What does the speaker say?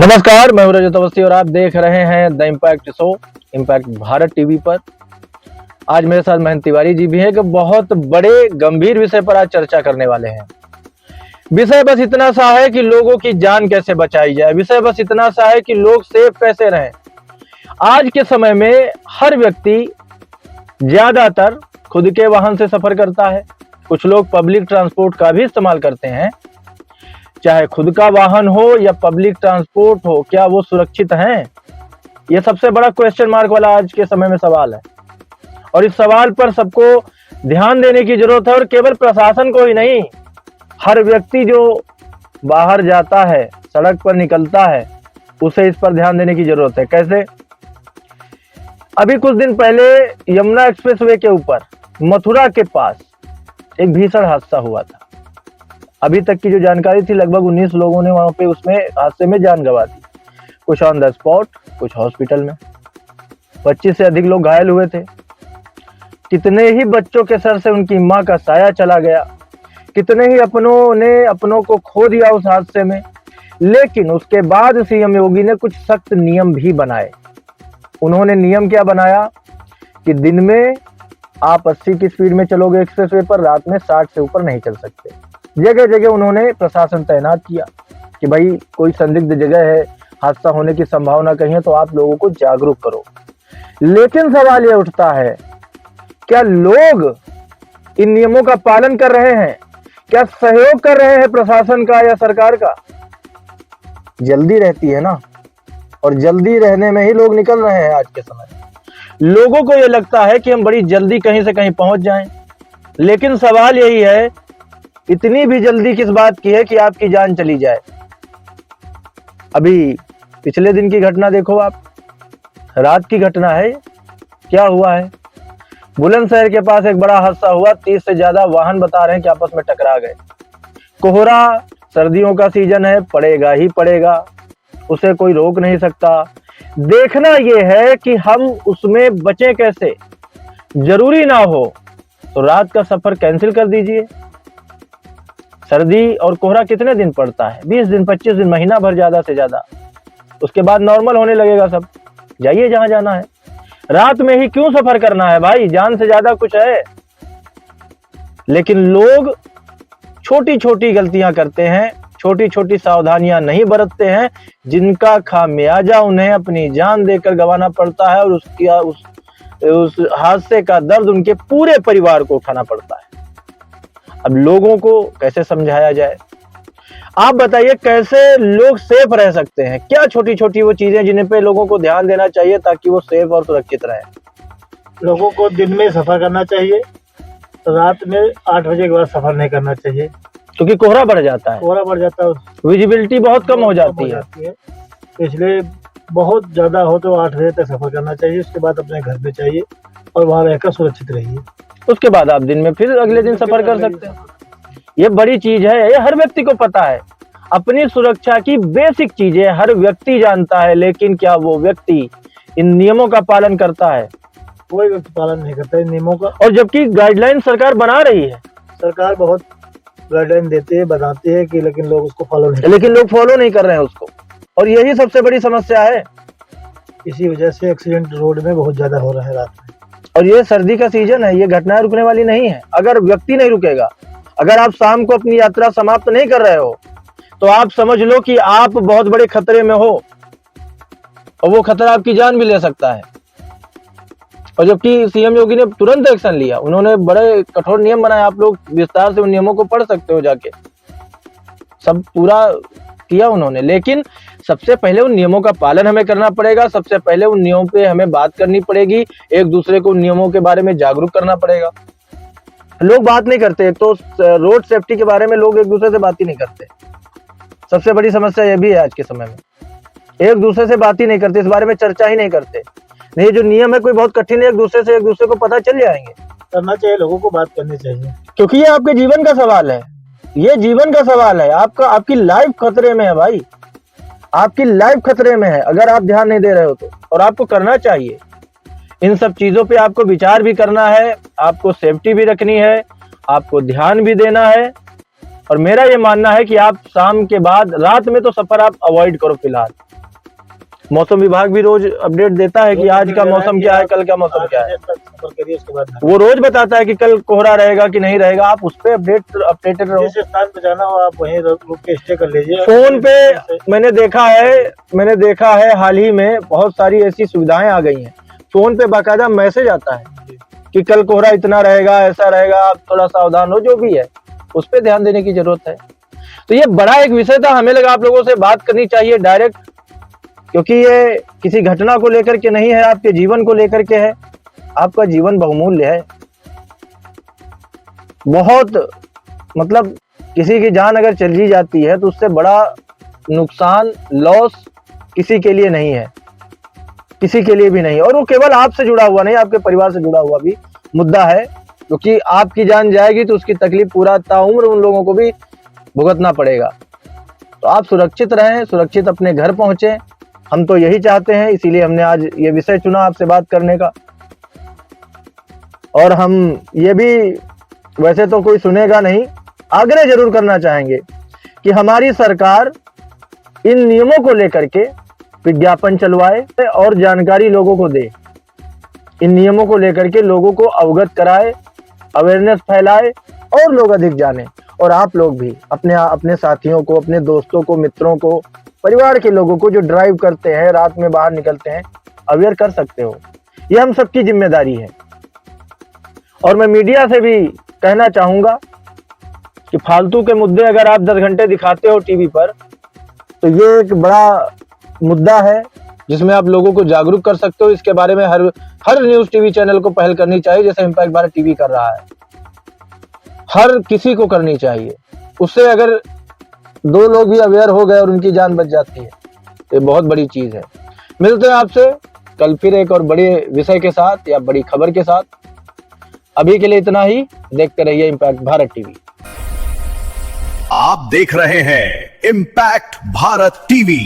नमस्कार, मैं हूं रजत अवस्थी और आप देख रहे हैं the impact show, impact Bharat TV पर। आज मेरे साथ महेंद्र तिवारी जी भी हैं कि बहुत बड़े गंभीर विषय पर आज चर्चा करने वाले हैं। विषय बस इतना सा है कि लोगों की जान कैसे बचाई जाए, विषय बस इतना सा है कि लोग सेफ कैसे रहें। आज के समय में हर व्यक्ति ज्यादातर खुद के वाहन से सफर करता है, कुछ लोग पब्लिक ट्रांसपोर्ट का भी इस्तेमाल करते हैं। चाहे खुद का वाहन हो या पब्लिक ट्रांसपोर्ट हो, क्या वो सुरक्षित हैं? ये सबसे बड़ा क्वेश्चन मार्क वाला आज के समय में सवाल है और इस सवाल पर सबको ध्यान देने की जरूरत है। और केवल प्रशासन को ही नहीं, हर व्यक्ति जो बाहर जाता है, सड़क पर निकलता है, उसे इस पर ध्यान देने की जरूरत है। कैसे? अभी कुछ दिन पहले यमुना एक्सप्रेसवे के ऊपर मथुरा के पास एक भीषण हादसा हुआ था। अभी तक की जो जानकारी थी, लगभग 19 लोगों ने वहां पे उसमें हादसे में जान गंवा दी। कुछ ऑन द स्पॉट, कुछ हॉस्पिटल में। 25 से अधिक लोग घायल हुए थे। कितने ही बच्चों के सर से उनकी मां का साया चला गया, कितने ही अपनों ने अपनों को खो दिया उस हादसे में। लेकिन उसके बाद सीएम योगी ने कुछ सख्त नियम भी बनाए। उन्होंने नियम क्या बनाया कि दिन में आप 80 की स्पीड में चलोगे एक्सप्रेसवे पर, रात में 60 से ऊपर नहीं चल सकते। जगह जगह उन्होंने प्रशासन तैनात किया कि भाई कोई संदिग्ध जगह है, हादसा होने की संभावना कहीं है, तो आप लोगों को जागरूक करो। लेकिन सवाल ये उठता है, क्या लोग इन नियमों का पालन कर रहे हैं? क्या सहयोग कर रहे हैं प्रशासन का या सरकार का? जल्दी रहती है ना, और जल्दी रहने में ही लोग निकल रहे हैं आज के समय। लोगों को ये लगता है कि हम बड़ी जल्दी कहीं से कहीं पहुंच जाएं, लेकिन सवाल यही है, इतनी भी जल्दी किस बात की है कि आपकी जान चली जाए। अभी पिछले दिन की घटना देखो आप, रात की घटना है। क्या हुआ है? बुलंदशहर के पास एक बड़ा हादसा हुआ। 30 से ज्यादा वाहन बता रहे हैं कि आपस में टकरा गए। कोहरा, सर्दियों का सीजन है, पड़ेगा ही पड़ेगा, उसे कोई रोक नहीं सकता। देखना यह है कि हम उसमें बचें कैसे। जरूरी ना हो तो रात का सफर कैंसिल कर दीजिए। सर्दी और कोहरा कितने दिन पड़ता है? 20 दिन, 25 दिन, महीना भर ज्यादा से ज्यादा। उसके बाद नॉर्मल होने लगेगा सब। जाइए जहां जाना है। रात में ही क्यों सफर करना है भाई? जान से ज्यादा कुछ है। लेकिन लोग छोटी छोटी गलतियां करते हैं, छोटी छोटी सावधानियां नहीं बरतते हैं, जिनका खामियाजा उन्हें अपनी जान देकर गंवाना पड़ता है और उस हादसे का दर्द उनके पूरे परिवार को उठाना पड़ता है। अब लोगों को कैसे समझाया जाए? आप बताइए, कैसे लोग सेफ रह सकते हैं? क्या छोटी छोटी वो चीजें जिन पे लोगों को ध्यान देना चाहिए ताकि वो सेफ और सुरक्षित रहे? लोगों को दिन में सफर करना चाहिए, रात में 8 बजे के बाद सफर नहीं करना चाहिए, क्योंकि कोहरा बढ़ जाता है, कोहरा बढ़ जाता है, विजिबिलिटी बहुत कम हो जाती है। इसलिए बहुत ज्यादा हो तो 8 बजे तक सफर करना चाहिए। उसके बाद अपने घर पे चाहिए और वहां रहकर सुरक्षित रहिए। उसके बाद आप दिन में फिर अगले दिन सफर कर सकते हैं। ये बड़ी चीज है, ये हर व्यक्ति को पता है। अपनी सुरक्षा की बेसिक चीजें हर व्यक्ति जानता है, लेकिन क्या वो व्यक्ति इन नियमों का पालन करता है? कोई व्यक्ति पालन नहीं करता इन नियमों का। और जबकि गाइडलाइन सरकार बना रही है, सरकार बहुत गाइडलाइन देती है, बताती है कि, लेकिन लोग उसको फॉलो नहीं कर रहे हैं उसको। और यही सबसे बड़ी समस्या है। इसी वजह से एक्सीडेंट रोड में बहुत ज्यादा हो रहा है रात में। और ये सर्दी का सीजन है, ये घटनाएं रुकने वाली नहीं है। अगर व्यक्ति नहीं रुकेगा, अगर आप शाम को अपनी यात्रा समाप्त नहीं कर रहे हो, तो आप समझ लो कि आप बहुत बड़े खतरे में हो और वो खतरा आपकी जान भी ले सकता है। और जबकि सीएम योगी ने तुरंत एक्शन लिया, उन्होंने बड़े कठोर नियम बनाए। आप लोग विस्तार से उन नियमों को पढ़ सकते हो जाके, सब पूरा किया उन्होंने। लेकिन सबसे पहले उन नियमों का पालन हमें करना पड़ेगा। सबसे पहले उन नियमों पे हमें बात करनी पड़ेगी, एक दूसरे को उन नियमों के बारे में जागरूक करना पड़ेगा। लोग बात नहीं करते। एक तो रोड सेफ्टी के बारे में लोग एक दूसरे से बात ही नहीं करते। सबसे बड़ी समस्या यह भी है आज के समय में, एक दूसरे से बात ही नहीं करते, इस बारे में चर्चा ही नहीं करते। नहीं, जो नियम है कोई बहुत कठिन है, एक दूसरे को पता चल जाएंगे। करना चाहिए, लोगों को बात करनी चाहिए, क्योंकि ये आपके जीवन का सवाल है। ये जीवन का सवाल है, आपकी लाइफ खतरे में है भाई, आपकी लाइफ खतरे में है अगर आप ध्यान नहीं दे रहे हो तो। और आपको करना चाहिए। इन सब चीजों पे आपको विचार भी करना है, आपको सेफ्टी भी रखनी है, आपको ध्यान भी देना है। और मेरा ये मानना है कि आप शाम के बाद, रात में तो सफर आप अवॉइड करो फिलहाल। मौसम विभाग भी रोज अपडेट देता है कि आज का मौसम क्या है, कल का मौसम क्या है। सफर करिए, उसके बाद वो रोज बताता है कि कल कोहरा रहेगा कि नहीं रहेगा, आप उस पर अपडेटेड रहो। जिस स्थान पे जाना हो आप वहीं रुक के स्टे कर लीजिए। फोन पे मैंने देखा है हाल ही में बहुत सारी ऐसी सुविधाएं आ गई हैं, फोन पे बाकायदा मैसेज आता है कि कल कोहरा इतना रहेगा, ऐसा रहेगा, आप थोड़ा सावधान हो। जो भी है उस पर ध्यान देने की जरूरत है। तो ये बड़ा एक विषय था, हमें लगा आप लोगों से बात करनी चाहिए डायरेक्ट, क्योंकि ये किसी घटना को लेकर के नहीं है, आपके जीवन को लेकर के है। आपका जीवन बहुमूल्य है, बहुत मतलब किसी की जान अगर चली जाती है तो उससे बड़ा नुकसान, लॉस किसी के लिए नहीं है, किसी के लिए भी नहीं। और वो केवल आपसे जुड़ा हुआ नहीं, आपके परिवार से जुड़ा हुआ भी मुद्दा है, क्योंकि आपकी जान जाएगी तो उसकी तकलीफ पूरा ताउम्र उन लोगों को भी भुगतना पड़ेगा। तो आप सुरक्षित रहें, सुरक्षित अपने घर पहुंचे, हम तो यही चाहते हैं, इसीलिए हमने आज ये विषय चुना आपसे बात करने का। और हम ये भी, वैसे तो कोई सुनेगा नहीं, आग्रह जरूर करना चाहेंगे कि हमारी सरकार इन नियमों को लेकर के विज्ञापन चलवाए और जानकारी लोगों को दे, इन नियमों को लेकर के लोगों को अवगत कराए, अवेयरनेस फैलाए और लोग अधिक जाने। और आप लोग भी अपने साथियों को, अपने दोस्तों को, मित्रों को, परिवार के लोगों को जो ड्राइव करते हैं, रात में बाहर निकलते हैं, अवेयर कर सकते हो। ये हम सबकी जिम्मेदारी है। और मैं मीडिया से भी कहना चाहूंगा कि फालतू के मुद्दे अगर आप 10 घंटे दिखाते हो टीवी पर, तो ये एक बड़ा मुद्दा है जिसमें आप लोगों को जागरूक कर सकते हो। इसके बारे में हर न्यूज टीवी चैनल को पहल करनी चाहिए, जैसे इम्पैक्ट भारत टीवी कर रहा है। हर किसी को करनी चाहिए। उससे अगर 2 लोग भी अवेयर हो गए और उनकी जान बच जाती है, तो ये बहुत बड़ी चीज है। मिलते हैं आपसे कल फिर एक और बड़े विषय के साथ या बड़ी खबर के साथ। अभी के लिए इतना ही। देखते रहिए इम्पैक्ट भारत टीवी। आप देख रहे हैं इम्पैक्ट भारत टीवी।